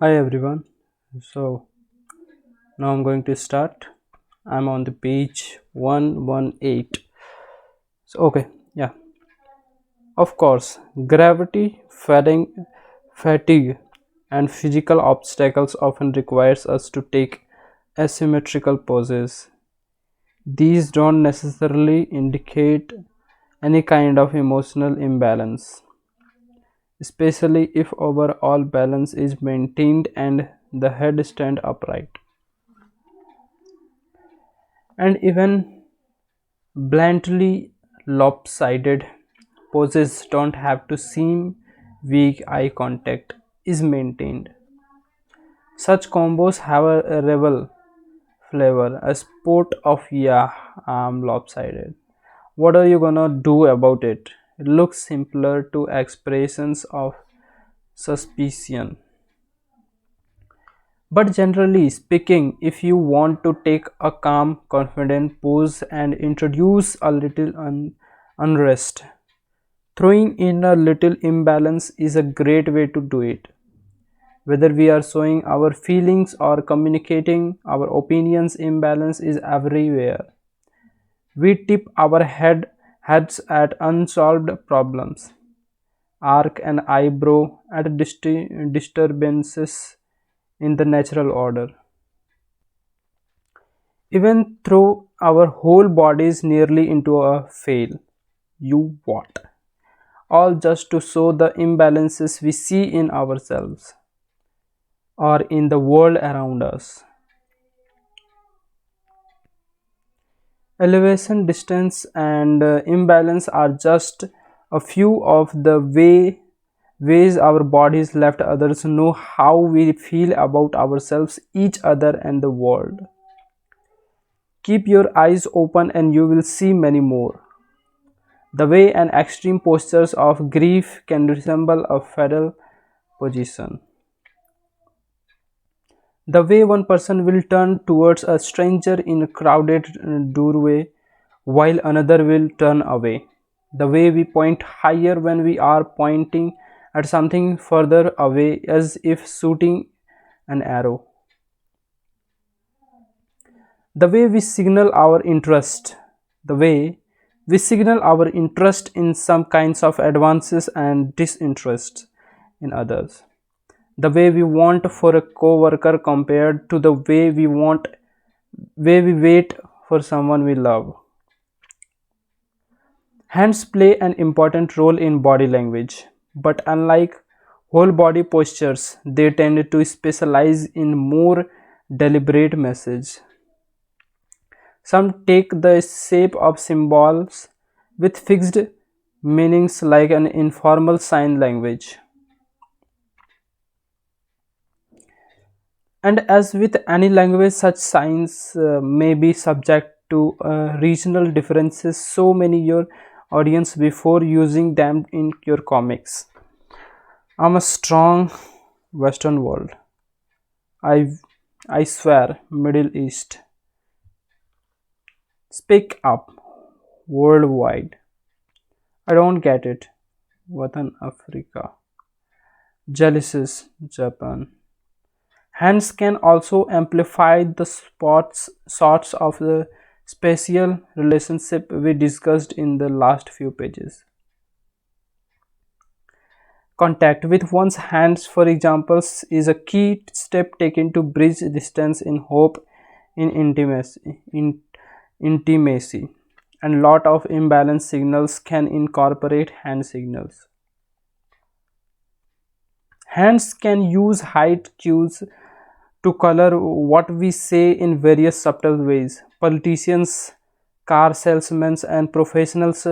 Hi everyone. So now I'm going to start. I'm on the page 118. So okay, yeah. Of course, gravity, fatigue and physical obstacles often requires us to take asymmetrical poses. These don't necessarily indicate any kind of emotional imbalance, especially if overall balance is maintained and the head stand upright. And even bluntly lopsided poses don't have to seem weak. Eye contact is maintained. Such combos have a rebel flavor, a sport of yeah, I'm lopsided. What are you gonna do about it? It looks simpler to expressions of suspicion. But generally speaking, if you want to take a calm, confident pose and introduce a little unrest, throwing in a little imbalance is a great way to do it. Whether we are showing our feelings or communicating our opinions, imbalance is everywhere. We tip our heads at unsolved problems, arc an eyebrow at disturbances in the natural order. Even throw our whole bodies nearly into a fail. You what? All just to show the imbalances we see in ourselves or in the world around us. Elevation, distance, and imbalance are just a few of the ways our bodies let others know how we feel about ourselves, each other, and the world. Keep your eyes open and you will see many more. The way an extreme postures of grief can resemble a fetal position. The way one person will turn towards a stranger in a crowded doorway while another will turn away. The way we point higher when we are pointing at something further away as if shooting an arrow. The way we signal our interest. The way we signal our interest in some kinds of advances and disinterest in others. The way we want for a co-worker compared to the way we wait for someone we love. Hands play an important role in body language, but unlike whole body postures, they tend to specialize in more deliberate message. Some take the shape of symbols with fixed meanings like an informal sign language. And as with any language, such signs may be subject to regional differences. So many your audience before using them in your comics. I'm a strong Western world. I I swear, Middle East. Speak up, worldwide. I don't get it. Watan Africa. Jealousies, Japan. Hands can also amplify the sorts of the spatial relationship we discussed in the last few pages. Contact with one's hands, for example, is a key step taken to bridge distance in hope in intimacy. And lot of imbalance signals can incorporate hand signals. Hands can use height cues to color what we say in various subtle ways. Politicians, car salesmen, and professionals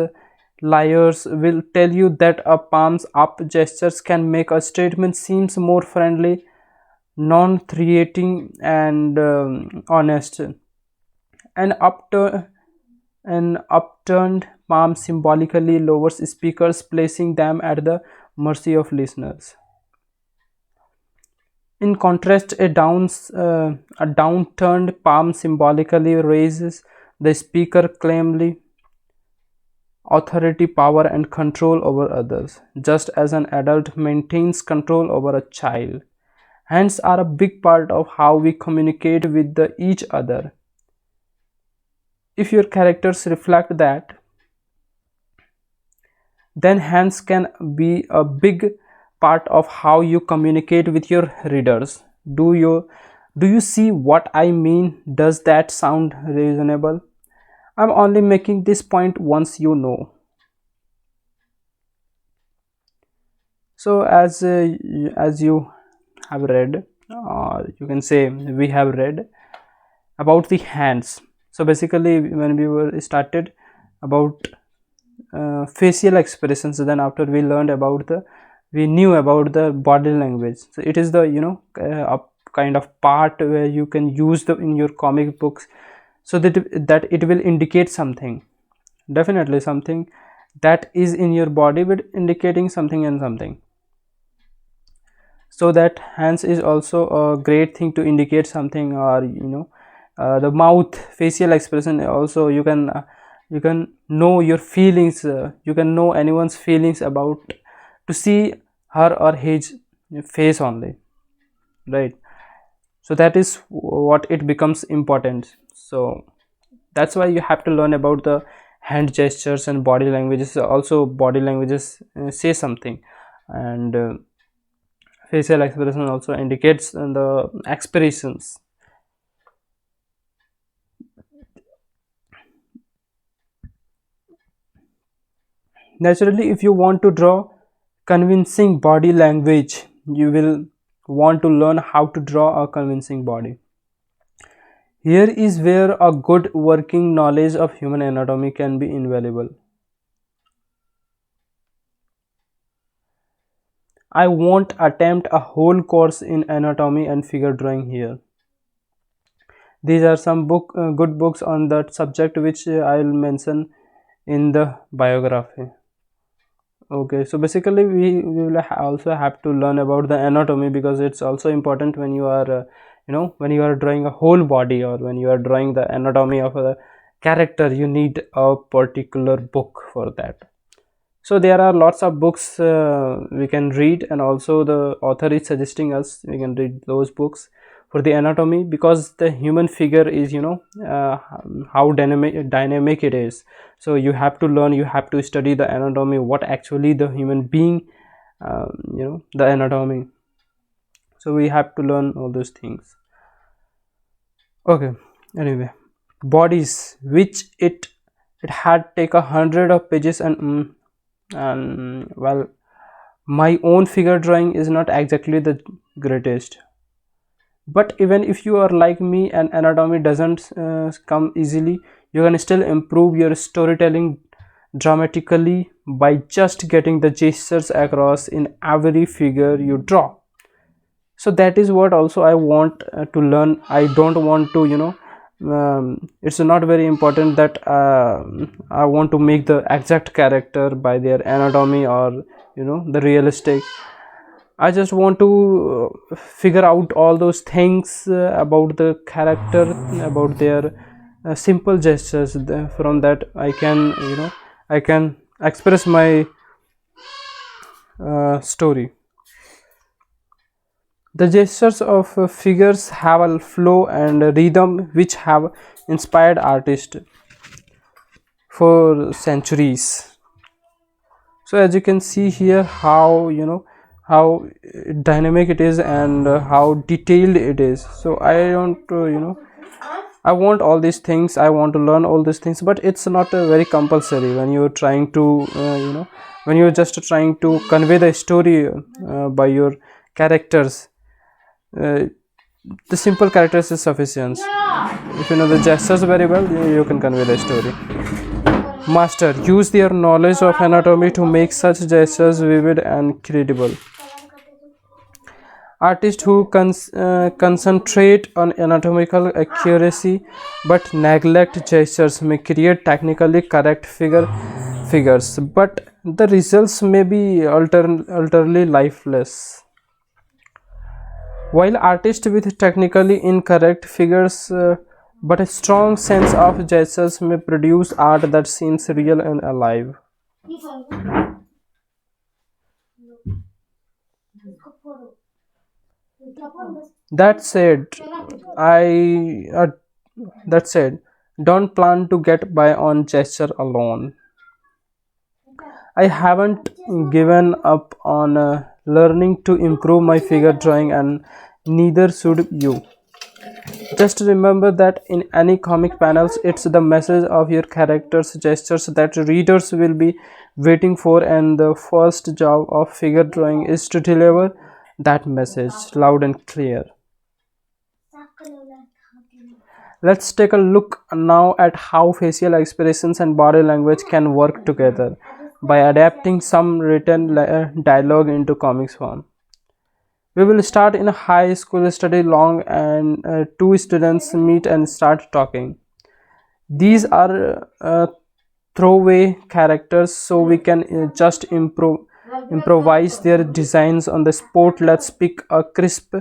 liars will tell you that a palms up gestures can make a statement seems more friendly, non-threatening, and honest. An upturned palm symbolically lowers speakers, placing them at the mercy of listeners. In contrast, a downturned palm symbolically raises the speaker, claiming authority, power, and control over others, just as an adult maintains control over a child. Hands are a big part of how we communicate with each other. If your characters reflect that, then hands can be a big part of how you communicate with your readers. Do you see what I mean? Does that sound reasonable? I'm only making this point once you know. So as you have read, or you can say we have read about the hands. So basically, when we were started about facial expressions, then after we learned about we knew about the body language. So it is the a kind of part where you can use the in your comic books, so that it will indicate something, definitely something that is in your body but indicating something and something. So that hands is also a great thing to indicate something, or the mouth facial expression also, you can know your feelings, you can know anyone's feelings about to see her or his face only, right? So that is what it becomes important. So that's why you have to learn about the hand gestures and body languages. Also body languages say something, and facial expression also indicates the expressions. Naturally, if you want to draw convincing body language, you will want to learn how to draw a convincing body. Here is where a good working knowledge of human anatomy can be invaluable. I won't attempt a whole course in anatomy and figure drawing here. These are some good books on that subject which I'll mention in the biography. Okay, so basically we will also have to learn about the anatomy, because it's also important when you are when you are drawing a whole body, or when you are drawing the anatomy of a character, you need a particular book for that. So there are lots of books we can read, and also the author is suggesting us we can read those books for the anatomy, because the human figure is how dynamic it is. So you have to learn, you have to study the anatomy, what actually the human being, the anatomy. So we have to learn all those things. Okay, anyway, bodies which it had take 100 of pages, and well, my own figure drawing is not exactly the greatest, but even if you are like me and anatomy doesn't come easily, you can still improve your storytelling dramatically by just getting the gestures across in every figure you draw. So that is what also I want to learn. I don't want to it's not very important that I want to make the exact character by their anatomy, or the realistic. I just want to figure out all those things about the character, about their simple gestures. From that I can I can express my story. The gestures of figures have a flow and a rhythm which have inspired artists for centuries. So as you can see here, how how dynamic it is, and how detailed it is. So I don't I want all these things, I want to learn all these things, but it's not very compulsory when you're trying to when you're just trying to convey the story by your characters. uh, the simple characters is sufficient. If you know the gestures very well, you can convey the story. Master use their knowledge of anatomy to make such gestures vivid and credible. Artists who concentrate on anatomical accuracy but neglect gestures may create technically correct figures, but the results may be utterly lifeless. While artists with technically incorrect figures but a strong sense of gestures may produce art that seems real and alive. That said, I that said, don't plan to get by on gesture alone. I haven't given up on learning to improve my figure drawing, and neither should you. Just remember that in any comic panels, it's the message of your character's gestures that readers will be waiting for, and the first job of figure drawing is to deliver that message loud and clear. Let's take a look now at how facial expressions and body language can work together by adapting some written dialogue into comics form. We will start in a high school study long, and two students meet and start talking. These are throwaway characters, so we can just improvise their designs on the spot. Let's pick a crisp,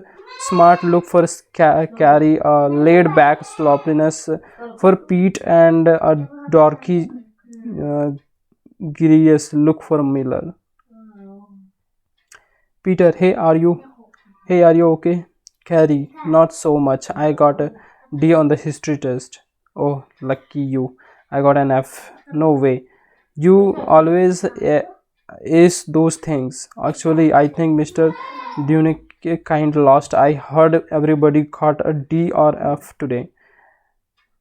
smart look for Carrie, a laid back sloppiness for Pete, and a dorky, uh, girious look for Miller. Peter, hey, are you? Hey, are you okay? Carrie, not so much. I got a D on the history test. Oh, lucky you. I got an F. No way. You always ace those things. Actually, I think Mr. Dunick kind lost. I heard everybody got a D or F today.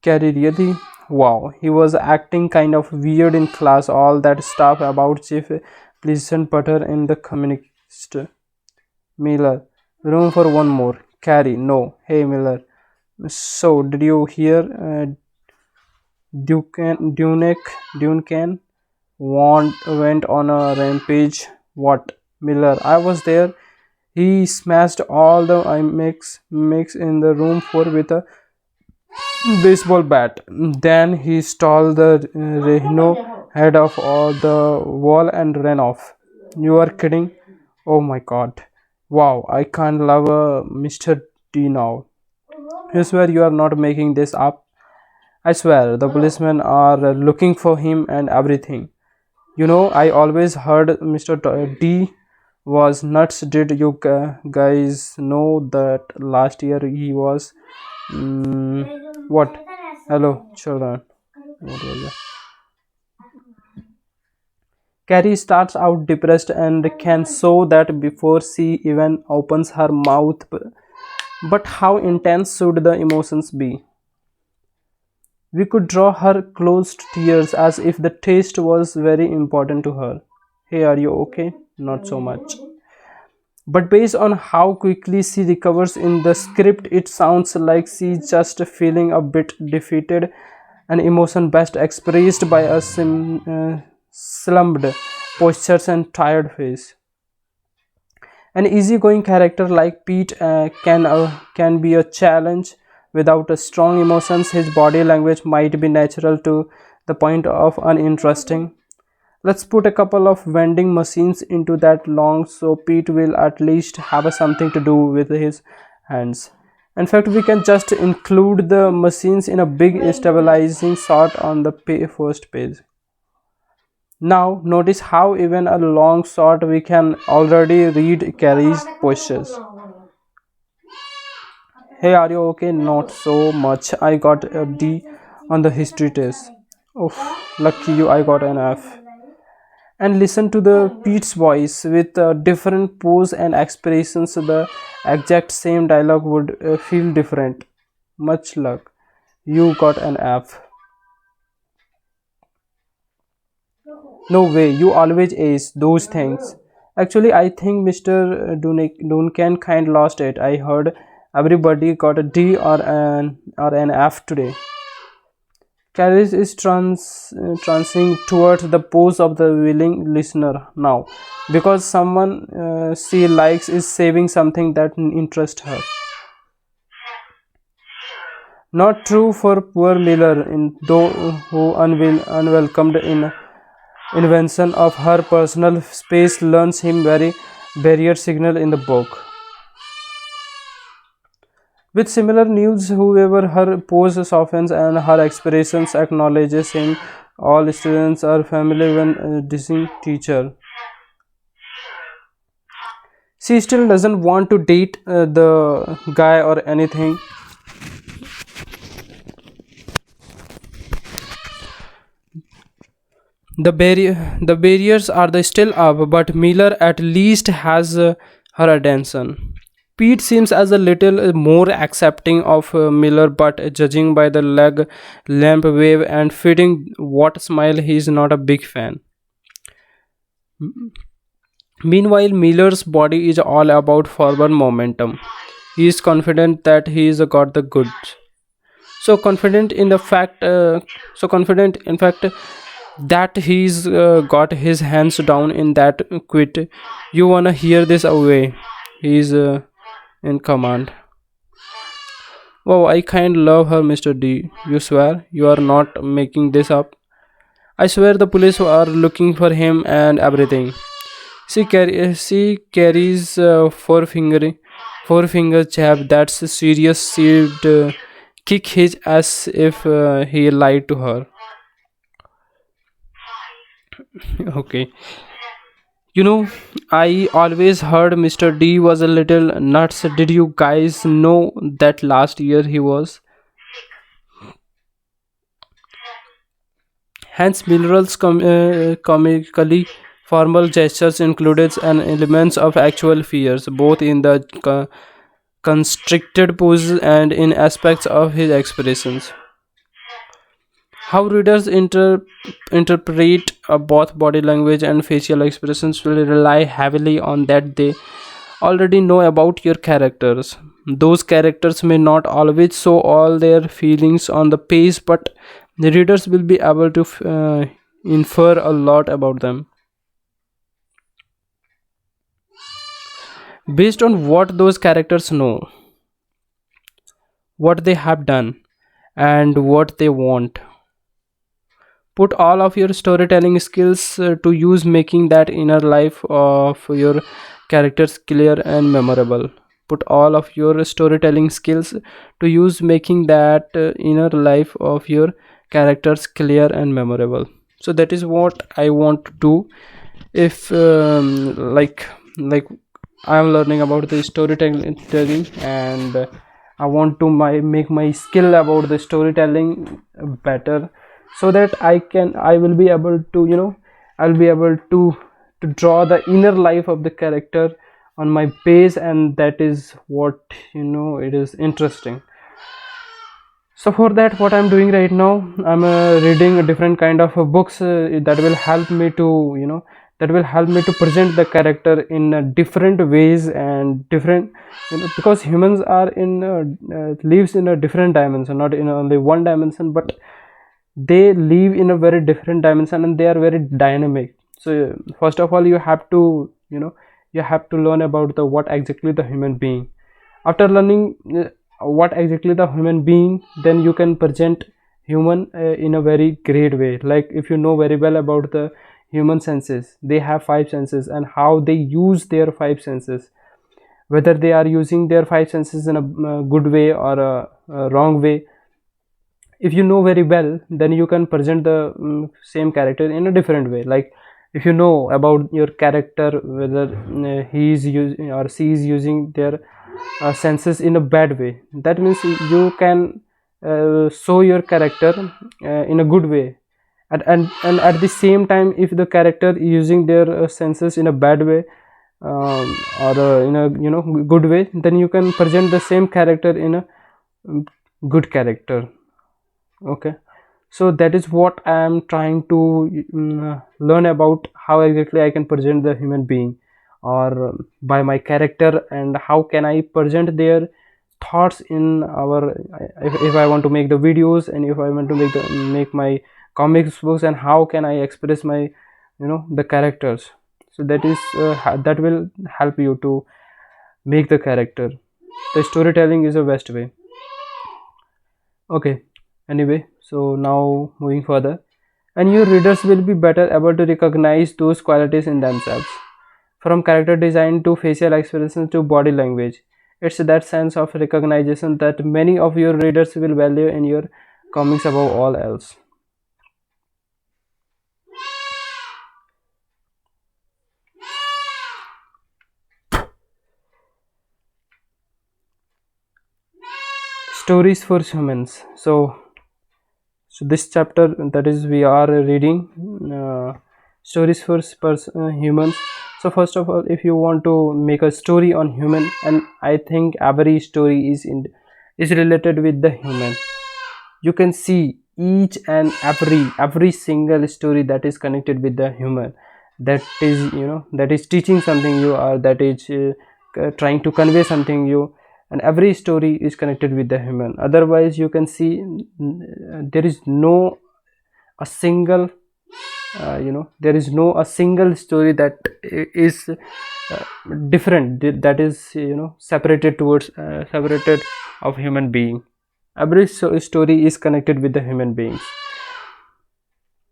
Carrie, really? Wow, he was acting kind of weird in class. All that stuff about Chief Pleasant Butter in the communist. Miller, room for one more. Carrie, no. Hey, Miller. So, did you hear Duncan went on a rampage? What? Miller, I was there. He smashed all the mix in the room for with a baseball bat. Then he stole the Rhino head off all the wall and ran off. You are kidding? Oh my god. Wow, I can't love Mr. D now. You swear you are not making this up? I swear, the policemen are looking for him and everything. You know, I always heard Mr. D was nuts. Did you guys know that last year he was. What? Hello, children. What was that? Carrie starts out depressed and can show that before she even opens her mouth. But how intense should the emotions be? We could draw her closed tears as if the taste was very important to her. Hey, are you okay? Not so much. But based on how quickly she recovers in the script, it sounds like she's just feeling a bit defeated, an emotion best expressed by a slumped postures and tired face. An easygoing character like Pete can be a challenge. Without a strong emotions, his body language might be natural to the point of uninteresting. Let's put a couple of vending machines into that long so Pete will at least have something to do with his hands. In fact, we can just include the machines in a big stabilizing shot on the first page. Now, notice how even a long shot we can already read Carrie's postures. Hey, are you okay? Not so much. I got a D on the history test. Oh, lucky you, I got an F. And listen to the Pete's voice with different pose and expressions. The exact same dialogue would feel different. Much luck. You got an F. No way, you always ace those things. Actually, I think Mr. Duncan kind lost it. I heard everybody got a D or an F today. Carriage is transing towards the pose of the willing listener now, because someone she likes is saving something that interests her. Not true for poor Miller, in though who unwelcomed in invention of her personal space learns him very barrier signal in the book. With similar news, whoever her pose softens and her expressions acknowledges him. All students are familiar when dissing teacher. She still doesn't want to date the guy or anything. The barriers are the still up, but Miller at least has her attention. Pete seems as a little more accepting of Miller, but judging by the lamp wave and fitting what smile, he is not a big fan. Meanwhile, Miller's body is all about forward momentum. He is confident that he is got the goods. So confident in the fact, so confident in fact that he's got his hands down in that quit. You wanna hear this away? He's in command. Wow, I kind love her, Mr. D. You swear you are not making this up? I swear the police are looking for him and everything. She carries four finger jab. That's serious. She'd kick his ass if he lied to her. Okay. You know, I always heard Mr. D was a little nuts. Did you guys know that last year he was? Hence, Miller's comically formal gestures included an elements of actual fears, both in the constricted poses and in aspects of his expressions. How readers interpret both body language and facial expressions will rely heavily on that they already know about your characters. Those characters may not always show all their feelings on the page, but the readers will be able to infer a lot about them based on what those characters know, what they have done, and what they want. Put all of your storytelling skills to use, making that inner life of your characters clear and memorable. Put all of your storytelling skills to use, making that inner life of your characters clear and memorable. So that is what I want to do. If like I am learning about the storytelling, and I want to make my skill about the storytelling better, so that I will be able to, I'll be able to draw the inner life of the character on my page, and that is what, it is interesting. So for that, what I'm doing right now, I'm reading a different kind of books that will help me to, that will help me to present the character in different ways and different, because humans are in lives in a different dimension, not in only one dimension, but they live in a very different dimension, and they are very dynamic. So first of all, you have to, you have to learn about the what exactly the human being. After learning what exactly the human being, then you can present human in a very great way. Like, if you know very well about the human senses, they have five senses, and how they use their five senses, whether they are using their five senses in a good way or a wrong way. If you know very well, then you can present the same character in a different way. Like, if you know about your character, whether he is using or she is using their senses in a bad way, that means you can show your character in a good way. And at the same time, if the character is using their senses in a bad way, or in a, good way, then you can present the same character in a um, good character. Okay. So that is what I am trying to learn about, how exactly I can present the human being, or by my character, and how can I present their thoughts in our, if I want to make the videos, and if I want to make my comics books, and how can I express my, the characters. So that is that will help you to make the character. The storytelling is the best way. Okay. Anyway, so now moving further, and your readers will be better able to recognize those qualities in themselves, from character design to facial expressions to body language. It's that sense of recognition that many of your readers will value in your comics above all else. stories for humans. So this chapter, that is, we are reading stories for humans. So first of all, if you want to make a story on human, and I think every story is related with the human. You can see each and every single story that is connected with the human, that is, that is teaching something you, or that is trying to convey something you. And every story is connected with the human. Otherwise you can see, there is no a single, there is no a single story that is different, that is, separated towards separated of human being. Every story is connected with the human beings.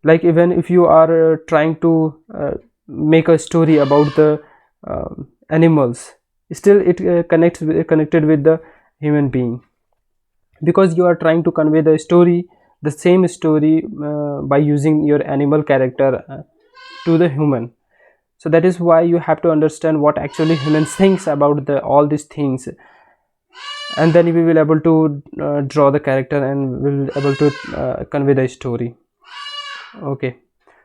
Like even if you are trying to make a story about the animals, still it connected with the human being, because you are trying to convey the same story by using your animal character to the human. So that is why you have to understand what actually humans thinks about the all these things, and then we will able to draw the character and will able to convey the story. Okay.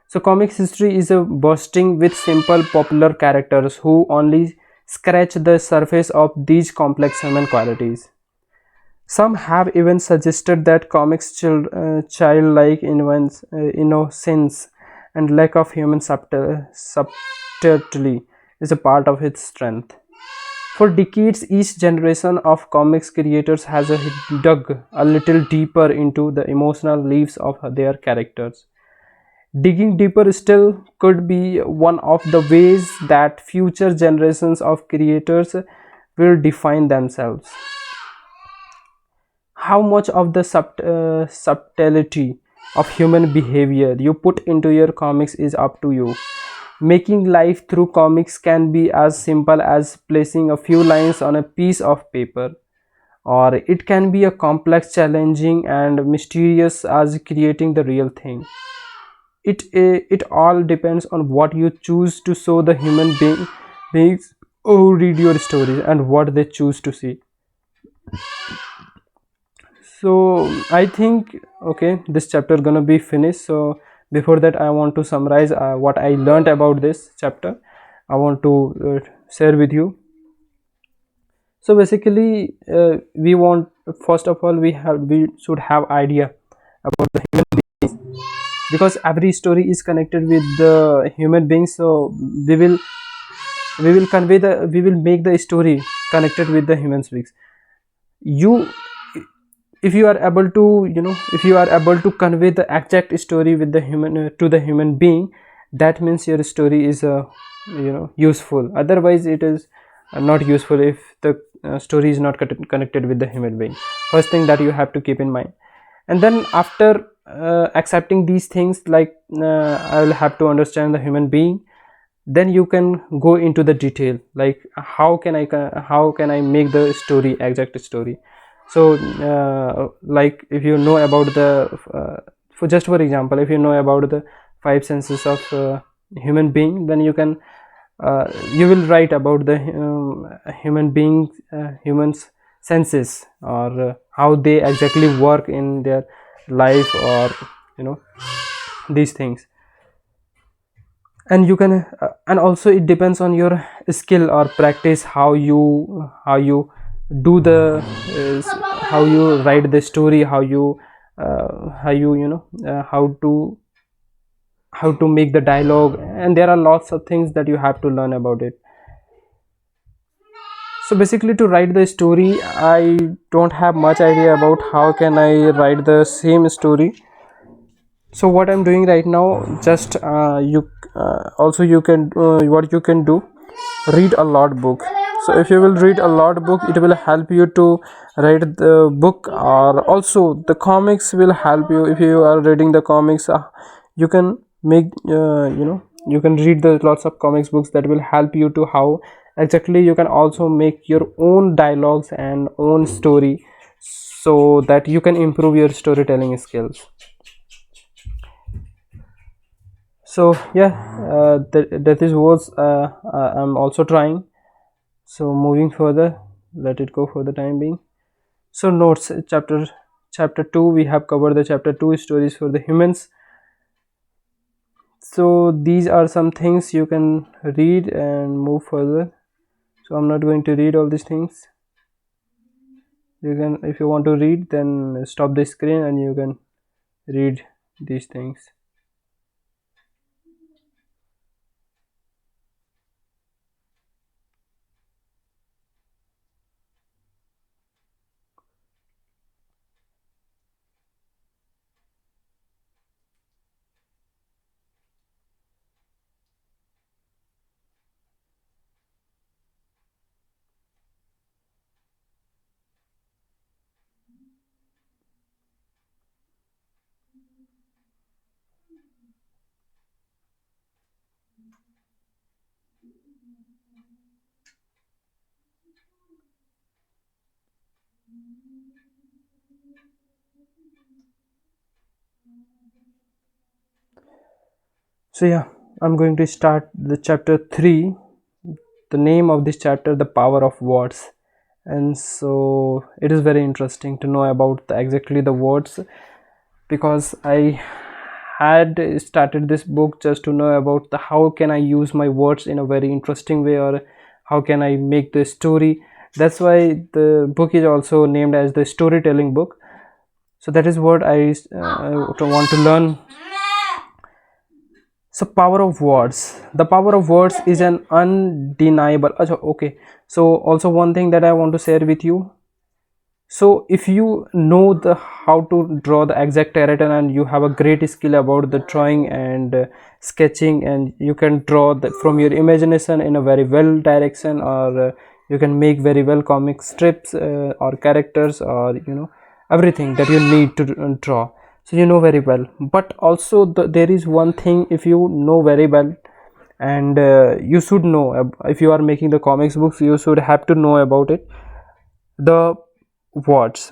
So comics history is a bursting with simple popular characters who only scratch the surface of these complex human qualities. Some have even suggested that comics childlike innocence and lack of human subtlety is a part of its strength. For decades, each generation of comics creators has dug a little deeper into the emotional lives of their characters. Digging deeper still could be one of the ways that future generations of creators will define themselves. How much of the subtlety of human behavior you put into your comics is up to you. Making life through comics can be as simple as placing a few lines on a piece of paper, or it can be a complex, challenging, and mysterious as creating the real thing. It all depends on what you choose to show the beings who read your stories and what they choose to see. So I think, okay, this chapter gonna be finished. So before that, I want to summarize what I learned about this chapter. I want to share with you. So basically, we want, first of all, we should have idea about the human beings, because every story is connected with the human beings. So we will make the story connected with the human beings. You, if you are able to, if you are able to convey the exact story with the human to the human being, that means your story is useful. Otherwise it is not useful if the story is not connected with the human being. First thing that you have to keep in mind. And then after accepting these things, like I will have to understand the human being, then you can go into the detail, like how can I make the story exact story. So like if you know about the for just for example, if you know about the five senses of human being, then you will write about the human being humans senses, or how they exactly work in their life, or you know these things. And you can and also it depends on your skill or practice, how you do the how you write the story, how you know how to make the dialogue, and there are lots of things that you have to learn about it. So basically, to write the story, I don't have much idea about how can I write the same story. So what I'm doing right now, just you also you can what you can do, read a lot book. So if you will read a lot book, it will help you to write the book. Or also the comics will help you. If you are reading the comics, you can make you can read the lots of comics books that will help you to how exactly you can also make your own dialogues and own story, so that you can improve your storytelling skills. So yeah, that is what I'm also trying. So moving further, let it go for the time being. So notes, chapter 2, we have covered the chapter 2 stories for the humans. So these are some things you can read and move further. So I'm not going to read all these things. You can, if you want to read, then stop the screen and you can read these things. So yeah, I'm going to start the chapter 3. The name of this chapter, the power of words. And so it is very interesting to know about exactly the words, because I had started this book just to know about the how can I use my words in a very interesting way, or how can I make the story. That's why the book is also named as the storytelling book. So that is what I want to learn. So power of words, the power of words is an undeniable. Okay, so also one thing that I want to share with you. So if you know the how to draw the exact character, and you have a great skill about the drawing and sketching, and you can draw from your imagination in a very well direction, or you can make very well comic strips, or characters, or everything that you need to draw. So you know very well. But also there is one thing, if you know very well, and you should know, if you are making the comics books, you should have to know about it, the words.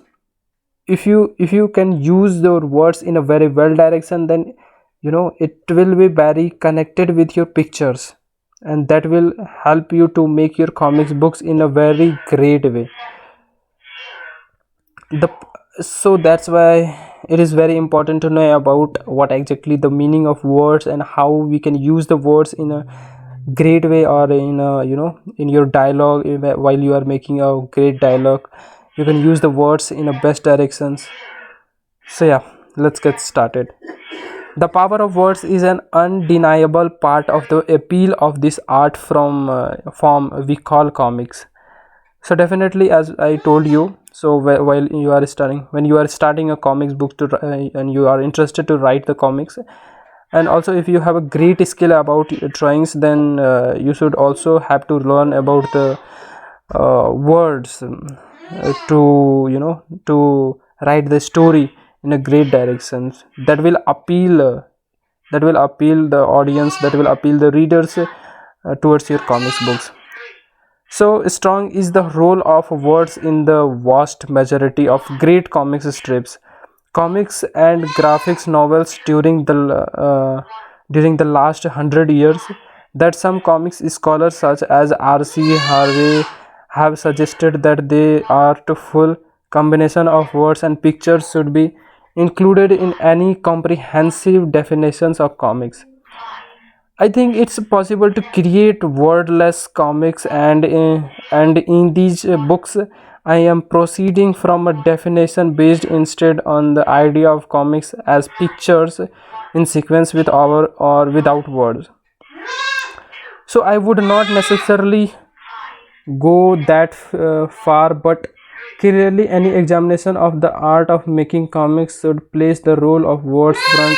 If you can use your words in a very well direction, then it will be very connected with your pictures, and that will help you to make your comics books in a very great way. the so that's why it is very important to know about what exactly the meaning of words, and how we can use the words in a great way, or in a in your dialogue. While you are making a great dialogue, you can use the words in a best directions. So yeah, let's get started. The power of words is an undeniable part of the appeal of this art from form we call comics. So definitely, as I told you, so while you are starting, when you are starting a comics book to and you are interested to write the comics, and also if you have a great skill about drawings, then you should also have to learn about the words, to to write the story in a great directions that will appeal, the audience, that will appeal the readers towards your comics books. So strong is the role of words in the vast majority of great comics strips, comics and graphics novels during the last 100 years. That some comics scholars such as R.C. Harvey have suggested that the artful combination of words and pictures should be included in any comprehensive definitions of comics. I think it's possible to create wordless comics, and in these books, I am proceeding from a definition based instead on the idea of comics as pictures in sequence with our or without words. So I would not necessarily go that far, but clearly any examination of the art of making comics should place the role of words front